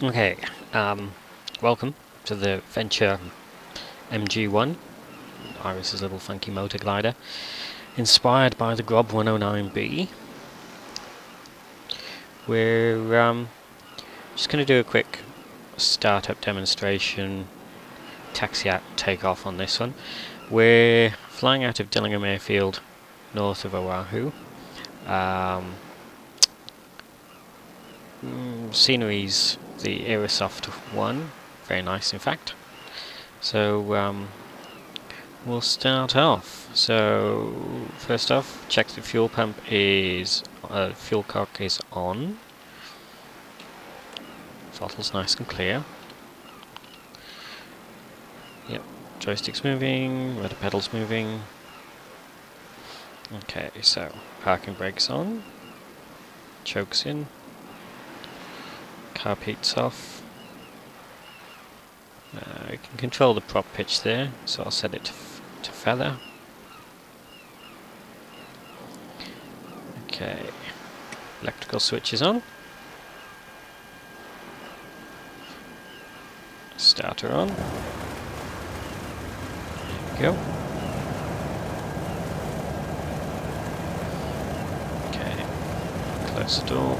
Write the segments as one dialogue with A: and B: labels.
A: Okay, welcome to the Venture MG.1, Iris's little funky motor glider, inspired by the Grob 109B. We're just going to do a quick startup demonstration, taxi out, take off on this one. We're flying out of Dillingham Airfield, north of Oahu. Scenery's the Aerosoft one, very nice in fact. So we'll start off. So first off, check the fuel pump is, fuel cock is on. Throttle's nice and clear. Yep, joystick's moving, rudder pedal's moving. Okay, so parking brakes on, chokes in, carb heat's off. We can control the prop pitch there, so I'll set it to feather. Okay, electrical switch is on. Starter on. There we go. Okay, close the door.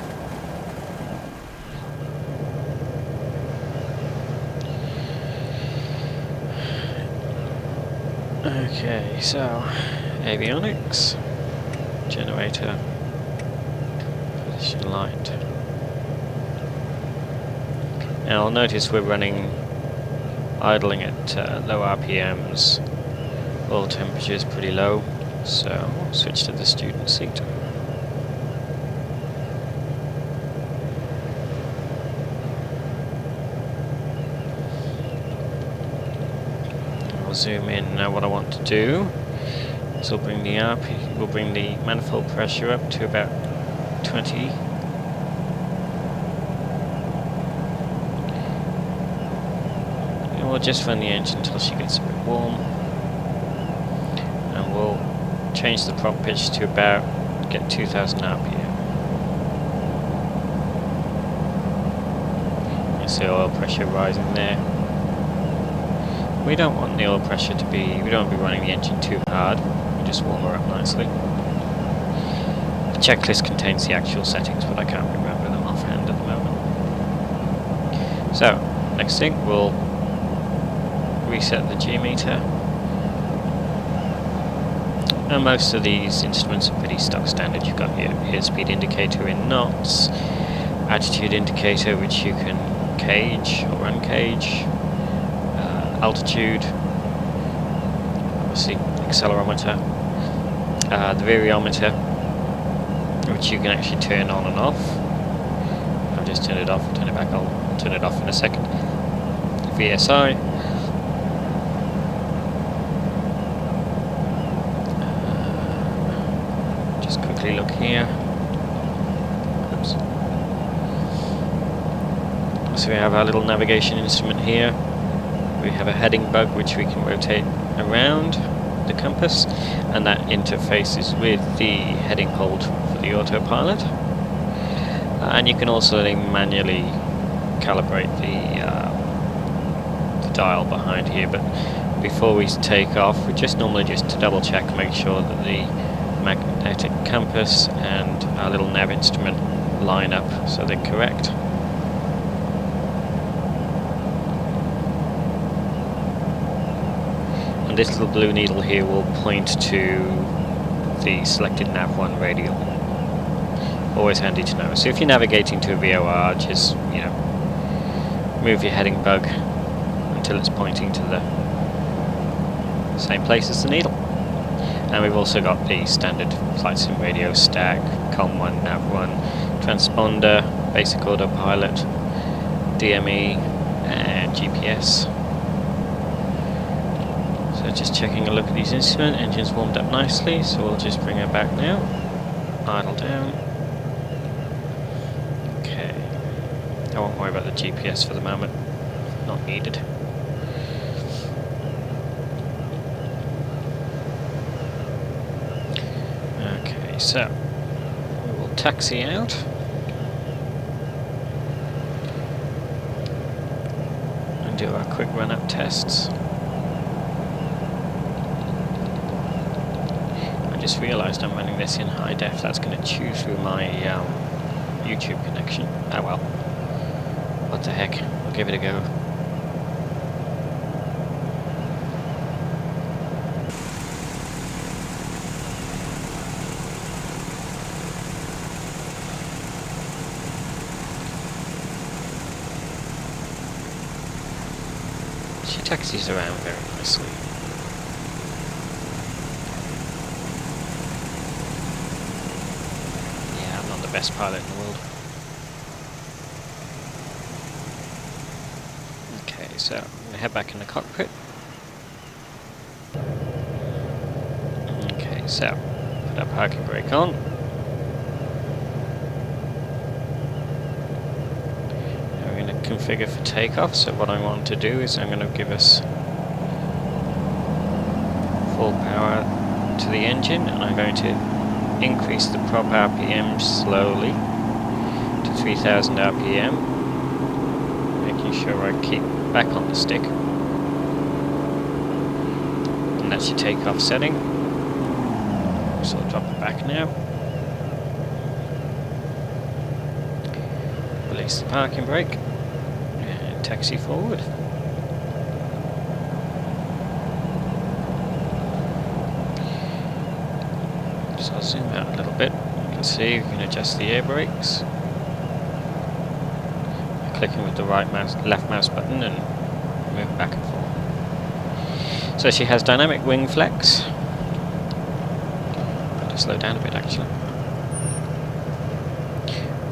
A: Okay, so avionics, generator, position light. Now I'll notice we're running idling at low RPMs, oil temperature is pretty low, so I'll switch to the student seat. Zoom in. Now what I want to do is we'll bring the manifold pressure up to about 20. And we'll just run the engine until she gets a bit warm. And we'll change the prop pitch to about, get 2000 RPM. You see oil pressure rising there. We don't want the oil pressure to be, we don't want to be running the engine too hard, we just warm her up nicely. The checklist contains the actual settings, but I can't remember them offhand at the moment. So, next thing, we'll reset the G meter. And most of these instruments are pretty stock standard. You've got your airspeed indicator in knots, attitude indicator which you can cage or uncage, altitude, obviously accelerometer, the variometer, which you can actually turn on and off. I'll just turn it off, turn it back on, turn it off in a second. VSI, just quickly look here. Oops. So we have our little navigation instrument here. We have a heading bug which we can rotate around the compass, and that interfaces with the heading hold for the autopilot. And you can also manually calibrate the dial behind here, but before we take off, we just normally just to double check, make sure that the magnetic compass and our little nav instrument line up so they're correct. This little blue needle here will point to the selected nav1 radial. Always handy to know. So if you're navigating to a VOR, just, you know, move your heading bug until it's pointing to the same place as the needle. And we've also got the standard flight sim radio stack, COM1, nav1, transponder, basic autopilot, DME, and GPS. Just checking a look at these instruments. Engine's warmed up nicely, so we'll just bring her back now. Idle down. Okay. I won't worry about the GPS for the moment. Not needed. Okay, so we will taxi out. and do our quick run-up tests. I just realised I'm running this in high def. That's going to chew through my YouTube connection. Oh well. What the heck? I'll give it a go. She taxis around very nicely. Yeah, I'm not the best pilot in the world. Okay, so I'm going to head back in the cockpit. Okay, so put our parking brake on. Now we're going to configure for takeoff. So what I want to do is I'm going to give us full power to the engine, and I'm going to increase the prop RPM slowly to 3000 RPM, making sure I keep back on the stick. And that's your takeoff setting. So I'll drop it back now. Release the parking brake and taxi forward. So I'll zoom out a little bit. You can see we can adjust the air brakes. Clicking with the left mouse button and move back and forth. So she has dynamic wing flex. I'll just slow down a bit actually.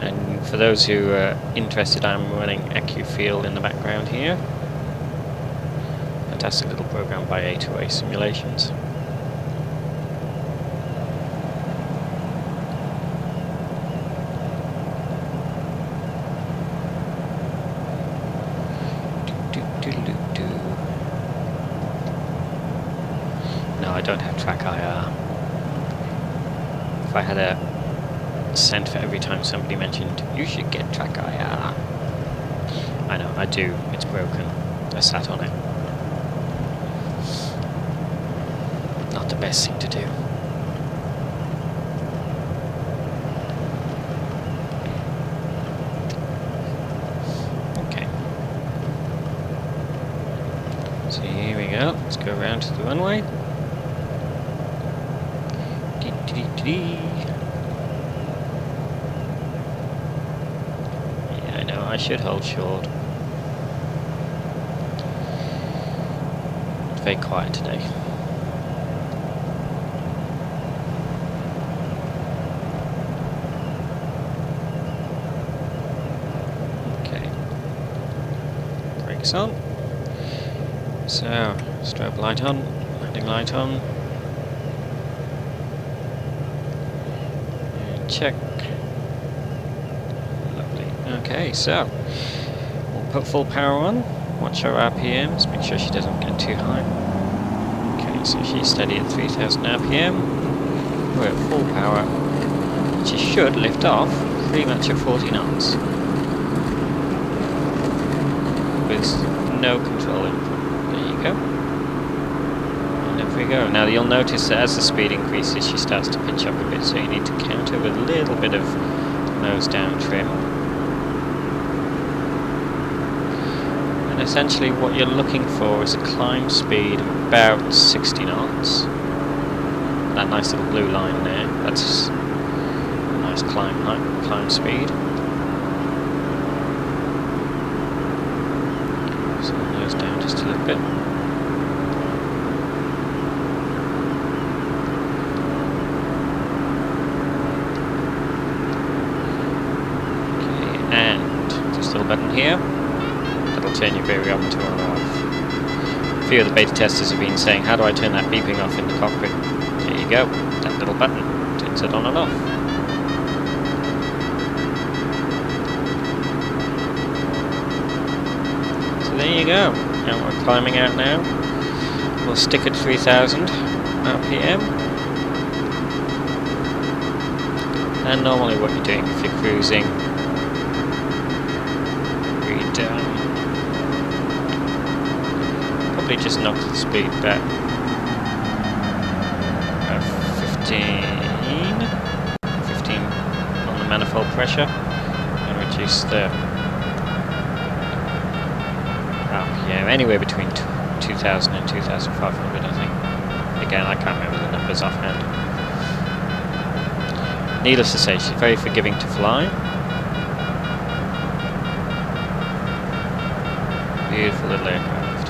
A: And for those who are interested, I'm running EcuFeel in the background here. Fantastic little program by A2A Simulations. No, I don't have track IR. If I had a cent for every time somebody mentioned, you should get track IR. I know, I do. It's broken. I sat on it. Not the best thing to do. Okay. So here we go. Let's go around to the runway. Yeah, I know, I should hold short. It's very quiet today. Okay. Brakes on. So, strobe light on, landing light on. Check. Lovely. Okay, so we'll put full power on, watch our RPMs, make sure she doesn't get too high. Okay, so she's steady at 3000 RPM. We're at full power. She should lift off pretty much at 40 knots. With no control input. There you go. And there we go. Now you'll notice that as the speed increases, she starts to pitch up a bit, so you need to counter with a little bit of nose down trim. And essentially what you're looking for is a climb speed of about 60 knots. That nice little blue line there, that's a nice climb speed. So nose down just a little bit. Button here, that'll turn your variable to on or off. A few of the beta testers have been saying, how do I turn that beeping off in the cockpit? There you go, that little button turns it on and off. So there you go, and we're climbing out now. We'll stick at 3000 RPM. And normally what you're doing if you're cruising, probably just knock the speed back 15 on the manifold pressure and reduce the anywhere between 2,000 and 2,500 I think. Again, I can't remember the numbers offhand. Needless to say, she's very forgiving to fly. Beautiful little aircraft.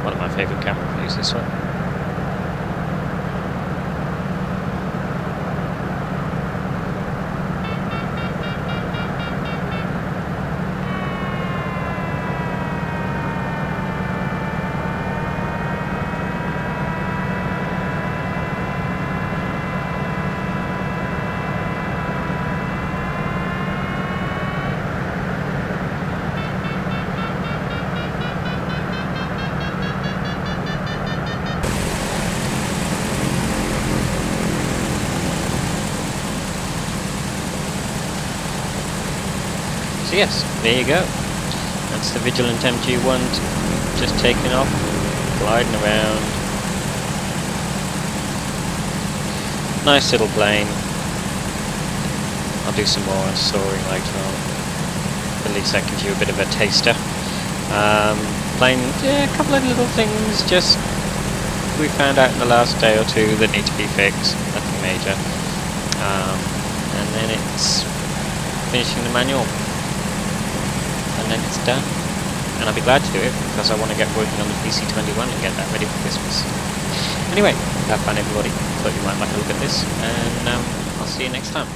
A: One of my favourite camera views, this one. So yes, there you go. That's the Vigilant MG.1 just taking off, gliding around. Nice little plane. I'll do some more on soaring later on. At least that gives you a bit of a taster. Plane, yeah, a couple of little things just we found out in the last day or two that need to be fixed. Nothing major. And then it's finishing the manual. And then it's done. And I'll be glad to do it because I want to get working on the PC-21 and get that ready for Christmas. Anyway, have fun everybody. Thought you might like a look at this, and I'll see you next time.